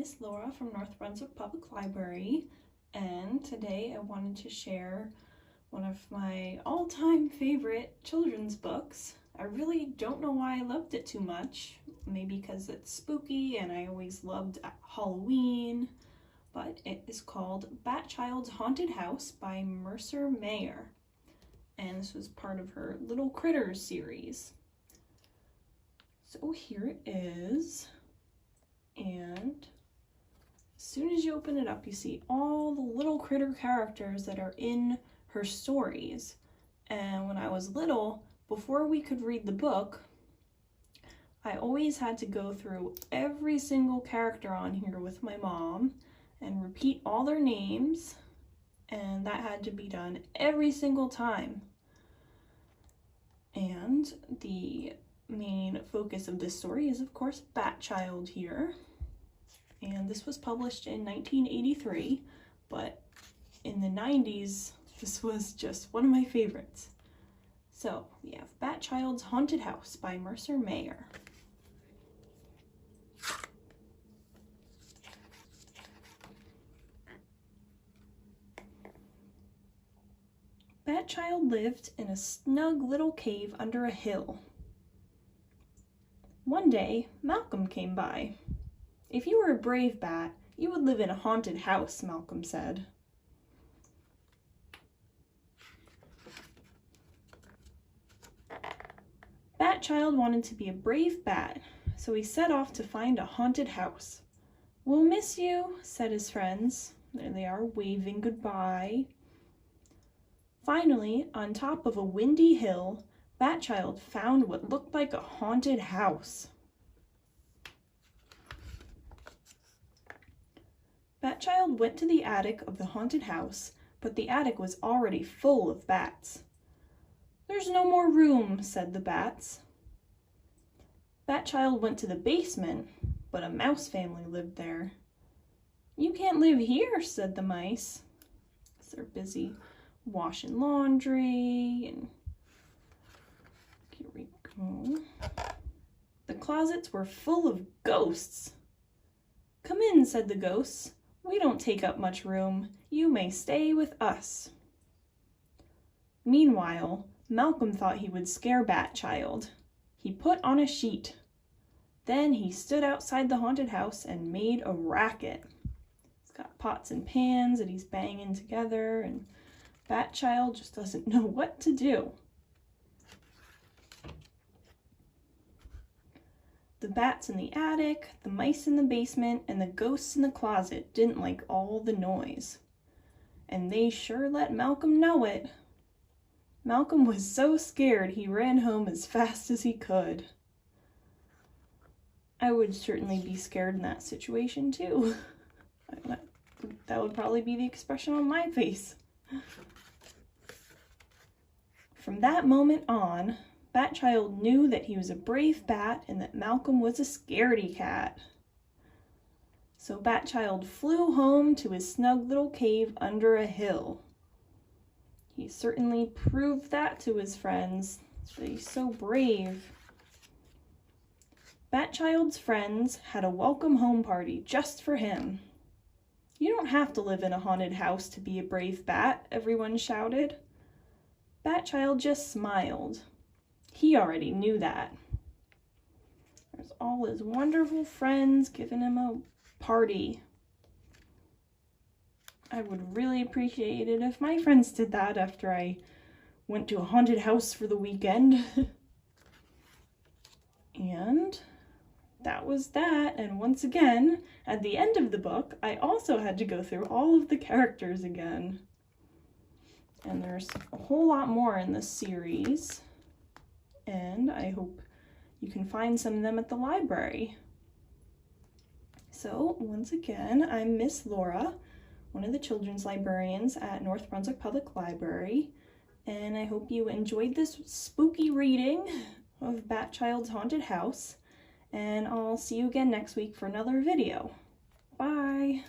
Miss Laura from North Brunswick Public Library, and today I wanted to share one of my all-time favorite children's books. I really don't know why I loved it too much, maybe because it's spooky and I always loved Halloween, but it is called Bat Child's Haunted House by Mercer, and this was part of her Little Critters series. So here it is. And as soon as you open it up, you see all the little critter characters that are in her stories. And when I was little, before we could read the book, I always had to go through every single character on here with my mom and repeat all their names, and that had to be done every single time. And the main focus of this story is, of course, Bat Child here. And this was published in 1983, but in the 90s, this was just one of my favorites. So we have Bat Child's Haunted House by Mercer. Bat Child lived in a snug little cave under a hill. One day, Malcolm came by. "If you were a brave bat, you would live in a haunted house," Malcolm said. Bat Child wanted to be a brave bat, so he set off to find a haunted house. "We'll miss you," said his friends. There they are, waving goodbye. Finally, on top of a windy hill, Bat Child found what looked like a haunted house. Bat Child went to the attic of the haunted house, but the attic was already full of bats. "There's no more room," said the bats. Bat Child went to the basement, but a mouse family lived there. "You can't live here," said the mice. They're busy washing laundry, and here we go. The closets were full of ghosts. "Come in," said the ghosts. "We don't take up much room. You may stay with us." Meanwhile, Malcolm thought he would scare Bat Child. He put on a sheet. Then he stood outside the haunted house and made a racket. He's got pots and pans that he's banging together, and Bat Child just doesn't know what to do. The bats in the attic, the mice in the basement, and the ghosts in the closet didn't like all the noise. And they sure let Malcolm know it. Malcolm was so scared he ran home as fast as he could. I would certainly be scared in that situation too. That would probably be the expression on my face. From that moment on, Bat Child knew that he was a brave bat and that Malcolm was a scaredy cat. So Bat Child flew home to his snug little cave under a hill. He certainly proved that to his friends, that he's so brave. Bat Child's friends had a welcome home party just for him. "You don't have to live in a haunted house to be a brave bat," everyone shouted. Bat Child just smiled. He already knew that. There's all his wonderful friends giving him a party. I would really appreciate it if my friends did that after I went to a haunted house for the weekend. And that was that. And once again, at the end of the book, I also had to go through all of the characters again. And there's a whole lot more in this series. And I hope you can find some of them at the library. So, once again, I'm Miss Laura, one of the children's librarians at North Brunswick Public Library, and I hope you enjoyed this spooky reading of Bat Child's Haunted House, and I'll see you again next week for another video. Bye!